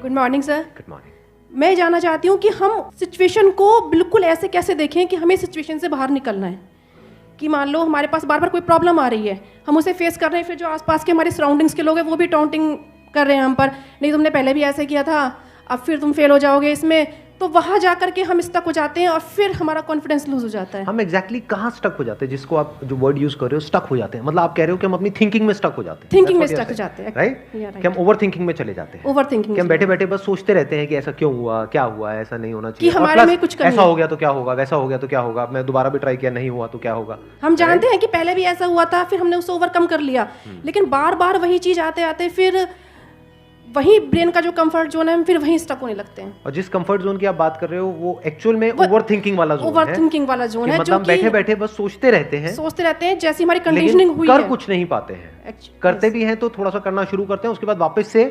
Good morning sir. Good morning. मैं जानना चाहती हूँ कि हम सिचुएशन को बिल्कुल ऐसे कैसे देखें कि हमें सिचुएशन से बाहर निकलना है। कि मान लो हमारे पास बार बार कोई प्रॉब्लम आ रही है, हम उसे फेस कर रहे हैं, फिर जो आसपास के हमारे सराउंडिंग्स के लोग हैं वो भी टाउंटिंग कर रहे हैं हम पर, नहीं तुमने पहले भी ऐसे किया था, अब फिर तुम फेल हो जाओगे इसमें, तो वहाँ जा करके हम स्टक हो जाते हैं और फिर हमारा कॉन्फिडेंस लूज हो जाता है। हम एग्जैक्टली कहाँ स्टक हो जाते हैं, जिसको आप जो वर्ड यूज कर रहे हो स्टक हो जाते हैं, मतलब आप कह रहे हो कि हम अपनी थिंकिंग में स्टक हो जाते हैं। थिंकिंग में स्टक हो जाते हैं, राइट? कि हम ओवर थिंकिंग में चले जाते हैं। ओवर थिंकिंग कि हम बैठे बैठे बस सोचते रहते हैं कि ऐसा क्यों हुआ, क्या हुआ, ऐसा नहीं होना चाहिए, कि हमारे में कुछ कमी ऐसा हो गया तो क्या होगा, वैसा हो गया तो क्या होगा, मैं दोबारा भी ट्राई किया नहीं हुआ तो क्या होगा। हम जानते हैं कि पहले भी ऐसा हुआ था, फिर हमने उसे ओवरकम कर लिया, लेकिन बार बार वही चीज आते आते फिर वही ब्रेन का जो कंफर्ट जोन है हम फिर वहीं स्टक होने लगते हैं। और जिस कंफर्ट जोन की आप बात कर रहे हो वो एक्चुअल में ओवर थिंकिंग वाला जोन है। ओवर थिंकिंग वाला जोन है, मतलब बैठे बैठे बस सोचते रहते हैं जैसी हमारी कंडीशनिंग हुई है, कर कुछ नहीं पाते हैं। करते भी हैं तो थोड़ा सा करना शुरू करते हैं, उसके बाद वापस से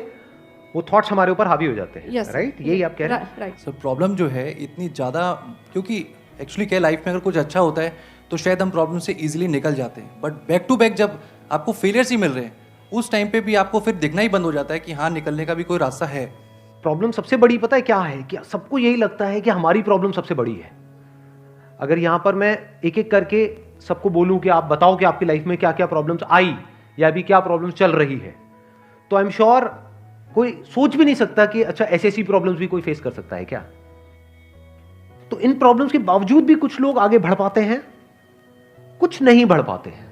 वो थॉट्स हमारे ऊपर हावी हो जाते हैं। राइट? यही आप कह रहे हैं। राइट सर, प्रॉब्लम जो है इतनी ज़्यादा, क्योंकि एक्चुअली क्या लाइफ में अगर कुछ अच्छा होता है तो शायद हम प्रॉब्लम से इजीली निकल जाते हैं, बट बैक टू बैक जब आपको फेलियर्स ही मिल रहे हैं उस टाइम पे भी आपको फिर दिखना ही बंद हो जाता है कि हाँ निकलने का भी कोई रास्ता है। प्रॉब्लम सबसे बड़ी पता है क्या है? कि सबको यही लगता है कि हमारी प्रॉब्लम सबसे बड़ी है। अगर यहां पर मैं एक एक करके सबको बोलूं कि आप बताओ कि आपकी लाइफ में क्या क्या प्रॉब्लम्स आई या अभी क्या प्रॉब्लम्स चल रही है, तो आई एम श्योर कोई सोच भी नहीं सकता कि अच्छा ऐसी ऐसी प्रॉब्लम्स भी कोई फेस कर सकता है क्या। तो इन प्रॉब्लम्स के बावजूद भी कुछ लोग आगे बढ़ पाते हैं, कुछ नहीं बढ़ पाते हैं।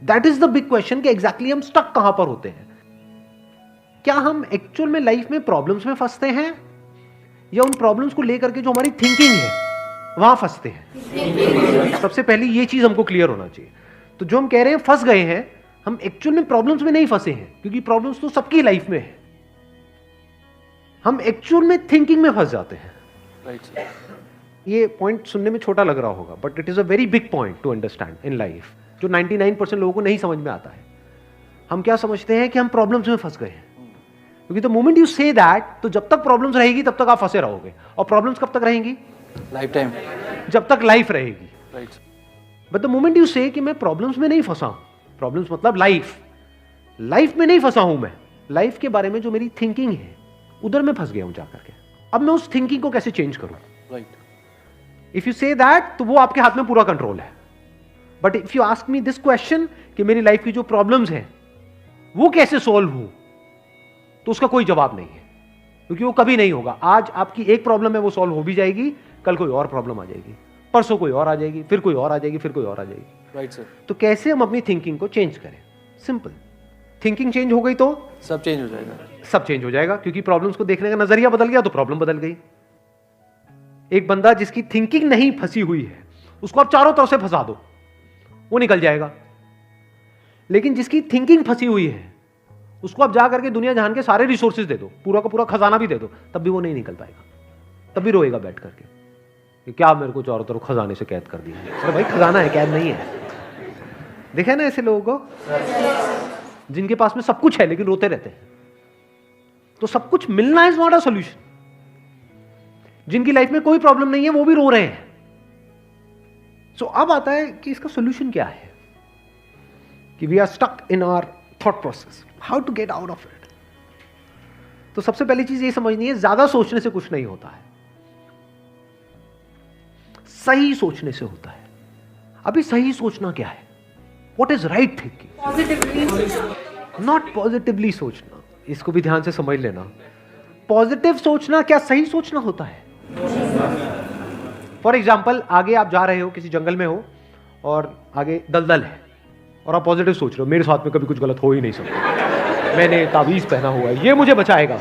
That is the big question कि एग्जैक्टली हम स्टक कहां पर होते हैं। क्या हम एक्चुअल में लाइफ में प्रॉब्लम्स में फंसते हैं या उन प्रॉब्लम्स को लेकर के जो हमारी थिंकिंग है वहां फंसते हैं? सबसे पहले ये चीज हमको क्लियर होना चाहिए। तो जो हम कह रहे हैं फंस गए हैं, हम एक्चुअल में प्रॉब्लम्स में नहीं फंसे हैं, क्योंकि प्रॉब्लम्स तो सबकी लाइफ में है। हम एक्चुअल में थिंकिंग में फंस जाते हैं। राइट। ये पॉइंट सुनने में छोटा लग रहा होगा, but it is a very big point two understand in life, जो 99% लोगों को नहीं समझ में आता है। हम क्या समझते हैं कि हम प्रॉब्लम्स में फंस गए हैं, क्योंकि the moment you say that, तो जब तक प्रॉब्लम्स रहेगी तब तक आप फंसे रहोगे। और प्रॉब्लम्स कब तक रहेंगी? लाइफ टाइम, जब तक लाइफ रहेगी। Right. But the moment you से कि मैं प्रॉब्लम्स में नहीं फंसा हूं, प्रॉब्लम्स मतलब लाइफ में नहीं फंसा हूं, मैं लाइफ के बारे में जो मेरी थिंकिंग है उधर मैं फंस गया हूं जाकर के। अब मैं उस थिंकिंग को कैसे चेंज करूं? Right. If you say that, तो वो आपके हाथ में पूरा कंट्रोल है। But if you ask me this question कि मेरी लाइफ की जो प्रॉब्लम्स हैं वो कैसे सॉल्व हो, तो उसका कोई जवाब नहीं है, क्योंकि वो कभी नहीं होगा। आज आपकी एक प्रॉब्लम है, वो सॉल्व हो भी जाएगी, कल कोई और प्रॉब्लम आ जाएगी, परसों कोई और आ जाएगी, फिर कोई और आ जाएगी, फिर कोई और आ जाएगी। Right sir. तो कैसे हम अपनी थिंकिंग को चेंज करें? सिंपल। थिंकिंग चेंज हो गई तो सब चेंज हो जाएगा। सब चेंज हो जाएगा, क्योंकि प्रॉब्लम्स को देखने का नजरिया बदल गया तो प्रॉब्लम बदल गई। एक बंदा जिसकी थिंकिंग नहीं फंसी हुई है, उसको आप चारों तरफ से फंसा दो, वो निकल जाएगा। लेकिन जिसकी थिंकिंग फंसी हुई है, उसको आप जा करके दुनिया जहान के सारे रिसोर्सेज दे दो, पूरा का पूरा खजाना भी दे दो, तब भी वो नहीं निकल पाएगा, तब भी रोएगा बैठ करके कि क्या मेरे को चारों तरफ खजाने से कैद कर दिया। अरे भाई, खजाना है, कैद नहीं है। देखा ना ऐसे लोगों को जिनके पास में सब कुछ है लेकिन रोते रहते हैं। तो सब कुछ मिलना इज नॉट अ सॉल्यूशन। जिनकी लाइफ में कोई प्रॉब्लम नहीं है वो भी रो रहे हैं। सो अब आता है कि इसका सॉल्यूशन क्या है, कि we are stuck in our thought process, how to get out of it. तो सबसे पहली चीज ये समझनी है, ज्यादा सोचने से कुछ नहीं होता है, सही सोचने से होता है। अभी सही सोचना क्या है? What is right thinking, not positively सोचना। इसको भी ध्यान से समझ लेना। पॉजिटिव सोचना क्या सही सोचना होता है? फॉर एग्जाम्पल, आगे आप जा रहे हो, किसी जंगल में हो और आगे दलदल है और आप पॉजिटिव सोच रहे हो, मेरे साथ में कभी कुछ गलत हो ही नहीं सकता, मैंने ताबीज पहना हुआ है, ये मुझे बचाएगा।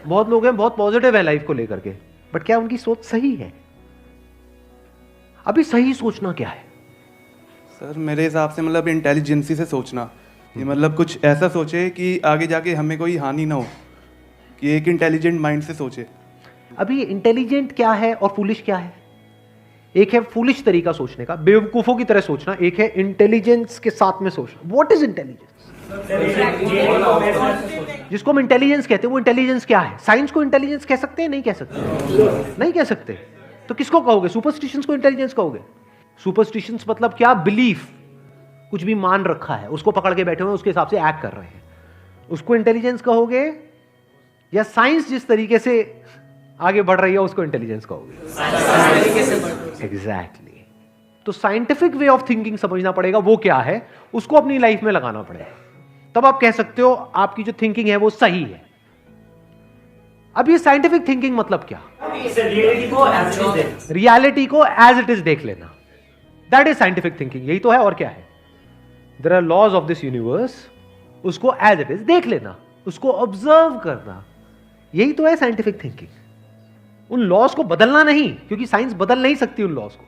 बहुत लोग हैं बहुत पॉजिटिव है लाइफ को लेकर के, बट क्या उनकी सोच सही है? अभी सही सोचना क्या है? सर मेरे हिसाब से मतलब इंटेलिजेंसी से सोचना, कि मतलब कुछ ऐसा सोचे कि आगे जाके हमें कोई हानि ना हो, कि एक इंटेलिजेंट माइंड से सोचे। अभी इंटेलिजेंट क्या है और फूलिश क्या है? एक है फूलिश तरीका सोचने का, बेवकूफों की तरह सोचना, एक है इंटेलिजेंस के साथ में सोचना। What is intelligence? जिसको हम इंटेलिजेंस कहते हैं वो इंटेलिजेंस क्या है? साइंस को इंटेलिजेंस कह सकते हैं? नहीं कह सकते। नहीं कह सकते। तो किसको कहोगे? सुपरस्टिशंस को इंटेलिजेंस कहोगे? सुपरस्टिशंस मतलब क्या? बिलीफ, कुछ भी मान रखा है, उसको पकड़ के बैठे हुए, उसके हिसाब से एक्ट कर रहे हैं। उसको इंटेलिजेंस कहोगे या साइंस जिस तरीके से आगे बढ़ रही है उसको इंटेलिजेंस कहोगे? एग्जैक्टली। तो साइंटिफिक वे ऑफ थिंकिंग समझना पड़ेगा, वो क्या है, उसको अपनी लाइफ में लगाना पड़ेगा, तब आप कह सकते हो आपकी जो थिंकिंग है वो सही है। अब ये साइंटिफिक थिंकिंग मतलब क्या? रियलिटी को एज इट इज देख लेना, दैट इज साइंटिफिक थिंकिंग। यही तो है, और क्या है? There are laws of this universe, उसको एज इट इज देख लेना, उसको ऑब्जर्व करना, यही तो है साइंटिफिक थिंकिंग। उन लॉज को बदलना नहीं, क्योंकि साइंस बदल नहीं सकती उन लॉज को।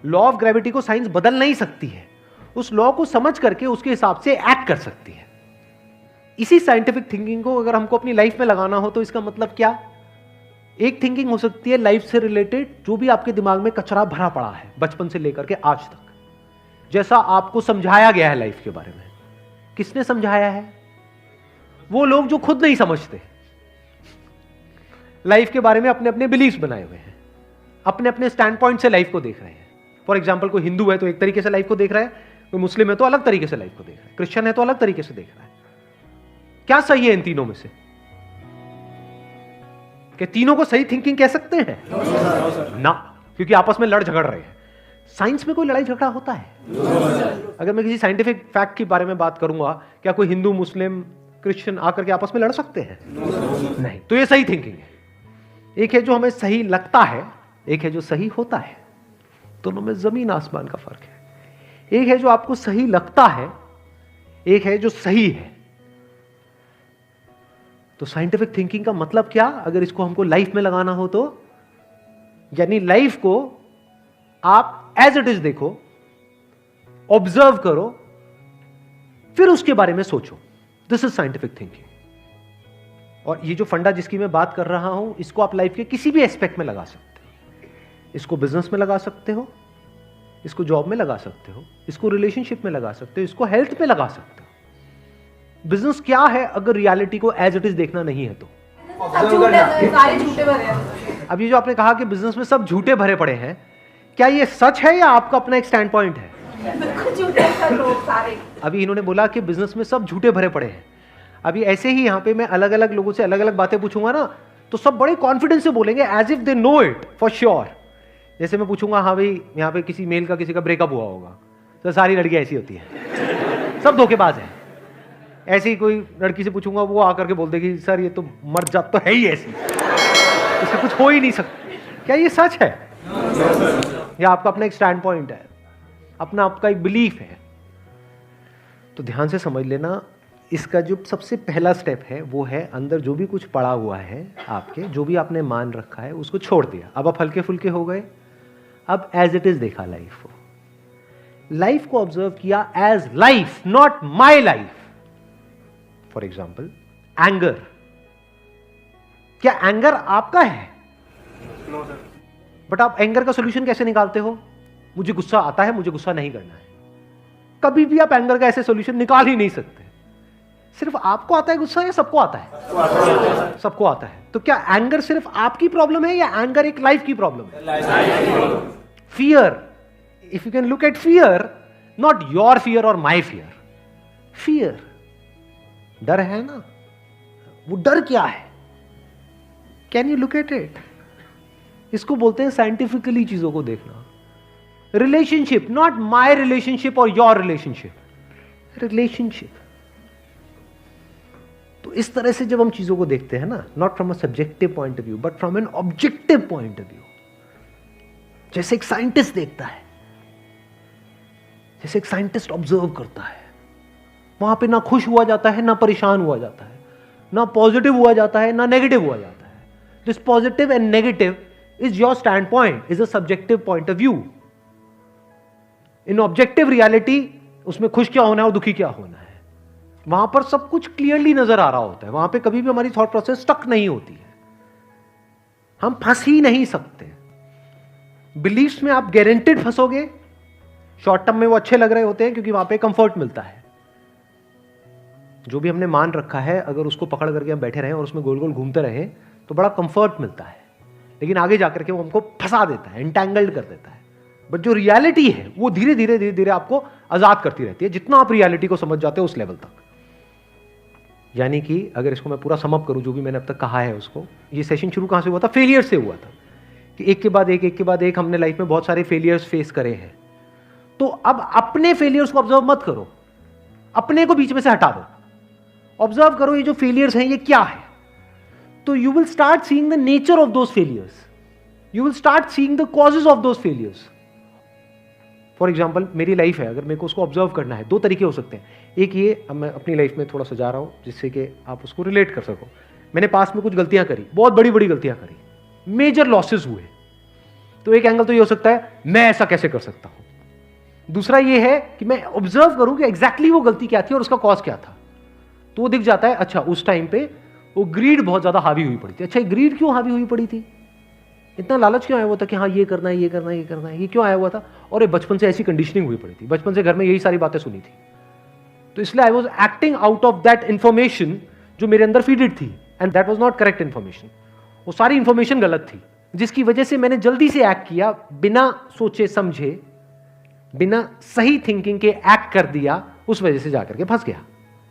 लॉ ऑफ ग्रेविटी को साइंस बदल नहीं सकती है, उस लॉ को समझ करके उसके हिसाब से एक्ट कर सकती है। इसी साइंटिफिक थिंकिंग को अगर हमको अपनी लाइफ में लगाना हो तो इसका मतलब क्या? एक थिंकिंग हो सकती है लाइफ से रिलेटेड, जो भी आपके दिमाग में कचरा भरा पड़ा है बचपन से लेकर के आज तक, जैसा आपको समझाया गया है लाइफ के बारे में। किसने समझाया है? वो लोग जो खुद नहीं समझते, लाइफ के बारे में अपने अपने बिलीफ्स बनाए हुए हैं, अपने अपने स्टैंड पॉइंट से लाइफ को देख रहे हैं। फॉर एग्जाम्पल, कोई हिंदू है तो एक तरीके से लाइफ को देख रहा है, कोई मुस्लिम है तो अलग तरीके से लाइफ को देख रहा है, क्रिश्चियन है तो अलग तरीके से देख रहा है। क्या सही है इन तीनों में से? क्या तीनों को सही थिंकिंग कह सकते हैं? ना, क्योंकि आपस में लड़ झगड़ रहे हैं। साइंस में कोई लड़ाई झगड़ा होता है? अगर मैं किसी साइंटिफिक फैक्ट के बारे में बात करूंगा, क्या कोई हिंदू, मुस्लिम, क्रिश्चियन आकर के आपस में लड़ सकते हैं? नहीं। तो ये सही थिंकिंग है। एक है जो हमें सही लगता है, एक है जो सही होता है। दोनों में जमीन आसमान का फर्क है। एक है जो आपको सही लगता है, एक है जो सही है। तो साइंटिफिक थिंकिंग का मतलब क्या, अगर इसको हमको लाइफ में लगाना हो तो, यानी लाइफ को आप एज इट इज देखो, ऑब्जर्व करो, फिर उसके बारे में सोचो। This is scientific thinking. और ये जो फंडा जिसकी मैं बात कर रहा हूं, इसको आप लाइफ के किसी भी एस्पेक्ट में लगा सकते हो। इसको बिजनेस में लगा सकते हो, इसको जॉब में लगा सकते हो, इसको रिलेशनशिप में लगा सकते हो, इसको हेल्थ में लगा सकते हो। बिजनेस क्या है अगर रियलिटी को एज इट इज देखना नहीं है तो? सारे झूठे भरे हैं। अब ये जो आपने कहा कि बिजनेस में सब झूठे भरे पड़े हैं, क्या ये सच है या आपका अपना एक स्टैंड पॉइंट है? बिल्कुल झूठे हैं लोग सारे। अभी इन्होंने बोला कि बिजनेस में सब झूठे भरे पड़े हैं। अभी ऐसे ही यहाँ पे मैं अलग अलग लोगों से अलग अलग बातें पूछूंगा ना, तो सब बड़े कॉन्फिडेंस से बोलेंगे, as if they know it for sure. जैसे मैं पूछूंगा, हाँ भाई यहाँ पे किसी मेल का किसी का ब्रेकअप हुआ होगा, तो सारी लड़कियां ऐसी होती हैं, सब धोखेबाज हैं। ऐसे ही कोई लड़की से पूछूंगा, वो आकर के बोल देगी, सर ये तो मर जात तो है ही ऐसी, इससे कुछ हो ही नहीं सकता। क्या ये सच है? या आपका अपना एक स्टैंड पॉइंट है, अपना आपका एक बिलीफ है? तो ध्यान से समझ लेना, इसका जो सबसे पहला स्टेप है वो है अंदर जो भी कुछ पड़ा हुआ है आपके, जो भी आपने मान रखा है उसको छोड़ दिया। अब आप हल्के फुल्के हो गए, अब एज इट इज देखा लाइफ को, लाइफ को ऑब्जर्व किया as life, not my life. For example, anger, क्या एंगर आपका है? बट आप एंगर का सोल्यूशन कैसे निकालते हो? मुझे गुस्सा आता है, मुझे गुस्सा नहीं करना है। कभी भी आप एंगर का ऐसे सोल्यूशन निकाल ही नहीं सकते। सिर्फ आपको आता है गुस्सा या सबको आता है? सबको आता है। तो क्या एंगर सिर्फ आपकी प्रॉब्लम है या एंगर एक लाइफ की प्रॉब्लम है? Fear, if you can look at fear, not your fear और माई फियर, फियर, डर है ना, वो डर क्या है? Can you look at it? इसको बोलते हैं साइंटिफिकली चीजों को देखना। रिलेशनशिप, नॉट माई रिलेशनशिप और योर रिलेशनशिप, रिलेशनशिप। तो इस तरह से जब हम चीजों को देखते हैं ना, not from a subjective point of view but from an objective point of view, जैसे एक साइंटिस्ट देखता है, जैसे एक साइंटिस्ट ऑब्जर्व करता है, वहां पे ना खुश हुआ जाता है, ना परेशान हुआ जाता है, ना पॉजिटिव हुआ जाता है, ना नेगेटिव हुआ जाता है। This positive and negative is your stand point, is a subjective point of view. In objective reality उसमें खुश क्या होना है और दुखी क्या होना है, वहां पर सब कुछ क्लियरली नजर आ रहा होता है। वहां पे कभी भी हमारी थॉट प्रोसेस स्टक नहीं होती है, हम फंस ही नहीं सकते। बिलीफ्स में आप गारंटेड फंसोगे, शॉर्ट टर्म में वो अच्छे लग रहे होते हैं क्योंकि वहां पे कंफर्ट मिलता है। जो भी हमने मान रखा है, अगर उसको पकड़ करके हम बैठे रहें और उसमें गोल गोल घूमते रहें तो बड़ा कंफर्ट मिलता है, लेकिन आगे जाकर के वो हमको फंसा देता है, एंटैंगल्ड कर देता है। बट जो रियलिटी है वो धीरे धीरे धीरे धीरे आपको आजाद करती रहती है, जितना आप रियलिटी को समझ जाते हो उस लेवल तक। यानी कि अगर इसको मैं पूरा समअप करूं जो भी मैंने अब तक कहा है उसको, ये सेशन शुरू कहाँ से हुआ था? फेलियर से हुआ था कि एक के बाद एक हमने लाइफ में बहुत सारे फेलियर्स फेस करे हैं। तो अब अपने फेलियर्स को ऑब्जर्व मत करो, अपने को बीच में से हटा दो, ऑब्जर्व करो ये जो फेलियर्स हैं ये क्या है। तो you will start seeing the nature of those failures, you will start seeing the causes of those failures. For example मेरी लाइफ है, अगर मेरे को उसको ऑब्जर्व करना है, 2 तरीके हो सकते हैं। एक ये, अब मैं अपनी लाइफ में थोड़ा सजा रहा हूं जिससे कि आप उसको रिलेट कर सको। मैंने पास में कुछ गलतियां करी, बहुत बड़ी बड़ी गलतियां करी, मेजर लॉसेस हुए। तो एक एंगल तो ये हो सकता है मैं ऐसा कैसे कर सकता हूं। दूसरा ये है कि मैं ऑब्जर्व करूं कि एग्जैक्टली वो गलती क्या थी और उसका कॉज क्या था। तो वो दिख जाता है, अच्छा उस टाइम पे वो ग्रीड बहुत ज्यादा हावी हुई पड़ी थी। अच्छा ग्रीड क्यों हावी हुई पड़ी थी? इतना लालच क्यों आया हुआ था कि हाँ ये करना है, ये करना है, ये करना है, ये क्यों आया हुआ था? और ये बचपन से ऐसी कंडीशनिंग हुई पड़ी थी, बचपन से घर में यही सारी बातें सुनी थी। तो इसलिए I was acting out of that information जो मेरे अंदर फीडेड थी, and that was not correct information. वो सारी इंफॉर्मेशन गलत थी, जिसकी वजह से मैंने जल्दी से एक्ट किया, बिना सोचे समझे, बिना सही थिंकिंग के एक्ट कर दिया, उस वजह से जाकर के फंस गया।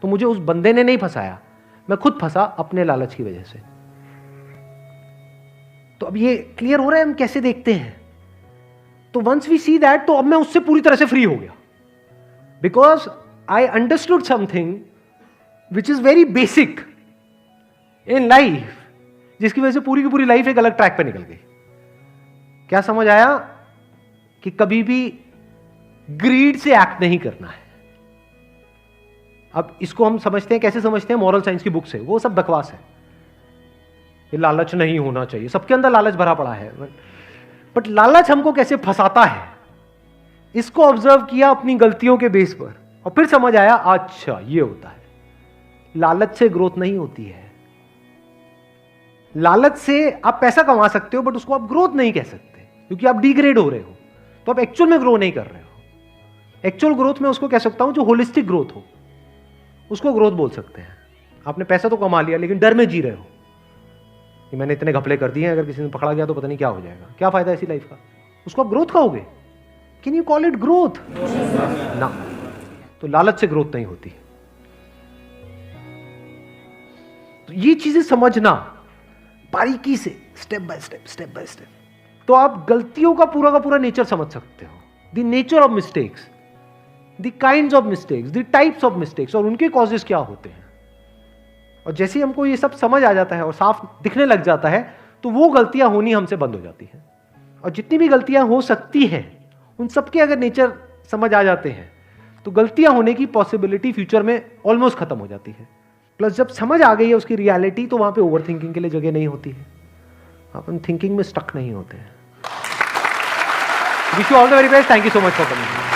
तो मुझे उस बंदे ने नहीं फंसाया, मैं खुद फंसा अपने लालच की वजह से। तो अब ये क्लियर हो रहा है हम कैसे देखते हैं। तो वंस वी सी दैट, तो अब मैं उससे पूरी तरह से फ्री हो गया, because I understood something which is very basic in life, जिसकी वजह से पूरी की पूरी लाइफ एक अलग ट्रैक पे निकल गई। क्या समझ आया? कि कभी भी ग्रीड से एक्ट नहीं करना है। अब इसको हम समझते हैं, कैसे समझते हैं? मॉरल साइंस की बुक से। वो सब बकवास है, ये लालच नहीं होना चाहिए, सबके अंदर लालच भरा पड़ा है। बट लालच हमको कैसे फंसाता है, इसको ऑब्जर्व किया अपनी गलतियों के बेस पर, और फिर समझ आया अच्छा ये होता है। लालच से ग्रोथ नहीं होती है। लालच से आप पैसा कमा सकते हो, बट उसको आप ग्रोथ नहीं कह सकते, क्योंकि आप डिग्रेड हो रहे हो, तो आप एक्चुअल में ग्रो नहीं कर रहे हो। एक्चुअल ग्रोथ में उसको कह सकता हूं जो होलिस्टिक ग्रोथ हो, उसको ग्रोथ बोल सकते हैं। आपने पैसा तो कमा लिया, लेकिन डर में जी रहे हो कि मैंने इतने घपले कर दिए हैं, अगर किसी ने पकड़ा गया तो पता नहीं क्या हो जाएगा, क्या फायदा ऐसी लाइफ का? उसको आप ग्रोथ कहोगे? Can you call it growth? ना। तो लालच से ग्रोथ नहीं होती। तो ये चीजें समझना बारीकी से, step by step, step by step, तो आप गलतियों का पूरा नेचर समझ सकते हो। The nature of mistakes, the kinds of mistakes, the types of mistakes, और उनके कॉजेस क्या होते हैं। और जैसे ही हमको ये सब समझ आ जाता है और साफ दिखने लग जाता है, तो वो गलतियां होनी हमसे बंद हो जाती हैं। और जितनी भी गलतियां हो सकती हैं, उन सबके अगर नेचर समझ आ जाते हैं, तो गलतियां होने की पॉसिबिलिटी फ्यूचर में ऑलमोस्ट खत्म हो जाती है। प्लस जब समझ आ गई है उसकी रियलिटी, तो वहां पे ओवर थिंकिंग के लिए जगह नहीं होती है, अपन थिंकिंग में स्टक नहीं होते हैं। Wish you all the very best. Thank you so much for coming.